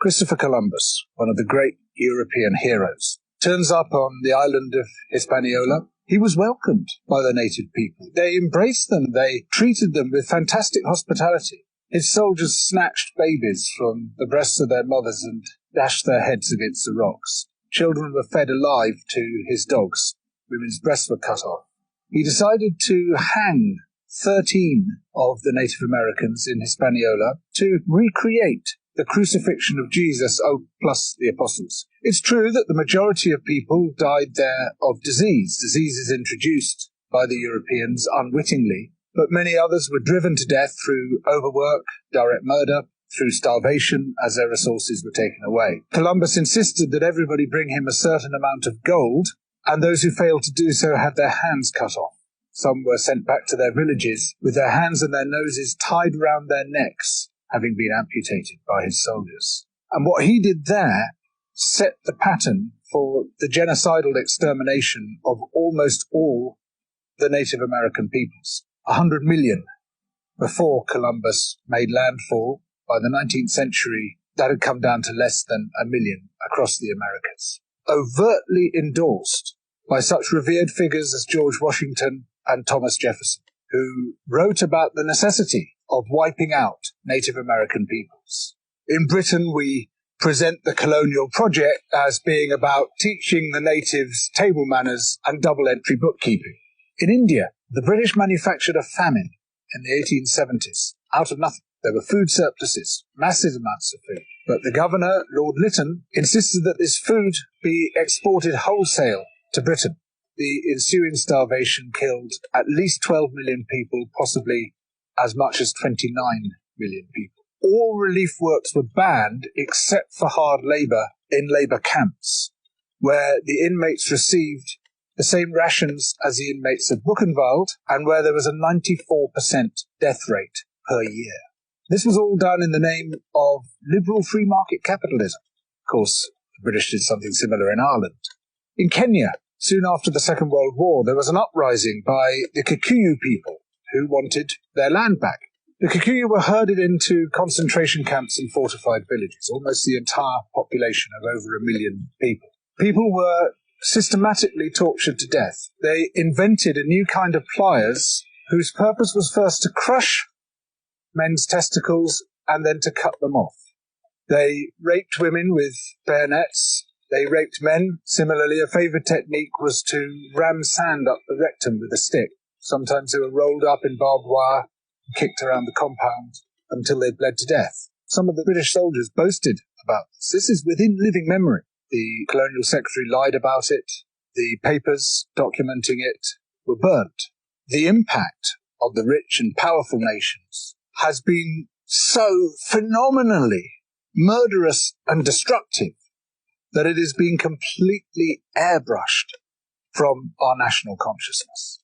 Christopher Columbus, one of the great European heroes, turns up on the island of Hispaniola. He was welcomed by the native people. They embraced them. They treated them with fantastic hospitality. His soldiers snatched babies from the breasts of their mothers and dashed their heads against the rocks. Children were fed alive to his dogs. Women's breasts were cut off. He decided to hang 13 of the Native Americans in Hispaniola to recreate the crucifixion of Jesus, plus the apostles. It's true that the majority of people died there of disease. Disease is introduced by the Europeans unwittingly, but many others were driven to death through overwork, direct murder, through starvation, as their resources were taken away. Columbus insisted that everybody bring him a certain amount of gold, and those who failed to do so had their hands cut off. Some were sent back to their villages with their hands and their noses tied round their necks, having been amputated by his soldiers. And what he did there set the pattern for the genocidal extermination of almost all the Native American peoples. 100 million before Columbus made landfall. By the 19th century, that had come down to less than 1 million across the Americas. Overtly endorsed by such revered figures as George Washington and Thomas Jefferson, who wrote about the necessity of wiping out Native American peoples. In Britain, we present the colonial project as being about teaching the natives table manners and double-entry bookkeeping. In India, the British manufactured a famine in the 1870s out of nothing. There were food surpluses, massive amounts of food. But the governor, Lord Lytton, insisted that this food be exported wholesale to Britain. The ensuing starvation killed at least 12 million people, possibly as much as 29 million people. All relief works were banned except for hard labour in labour camps, where the inmates received the same rations as the inmates of Buchenwald, and where there was a 94% death rate per year. This was all done in the name of liberal free market capitalism. Of course, the British did something similar in Ireland. In Kenya, soon after the Second World War, there was an uprising by the Kikuyu people who wanted their land back. The Kikuyu were herded into concentration camps and fortified villages, almost the entire population of over 1 million people. People were systematically tortured to death. They invented a new kind of pliers whose purpose was first to crush men's testicles and then to cut them off. They raped women with bayonets. They raped men. Similarly, a favourite technique was to ram sand up the rectum with a stick. Sometimes they were rolled up in barbed wire and kicked around the compound until they bled to death. Some of the British soldiers boasted about this. This is within living memory. The colonial secretary lied about it. The papers documenting it were burnt. The impact of the rich and powerful nations has been so phenomenally murderous and destructive that it has been completely airbrushed from our national consciousness.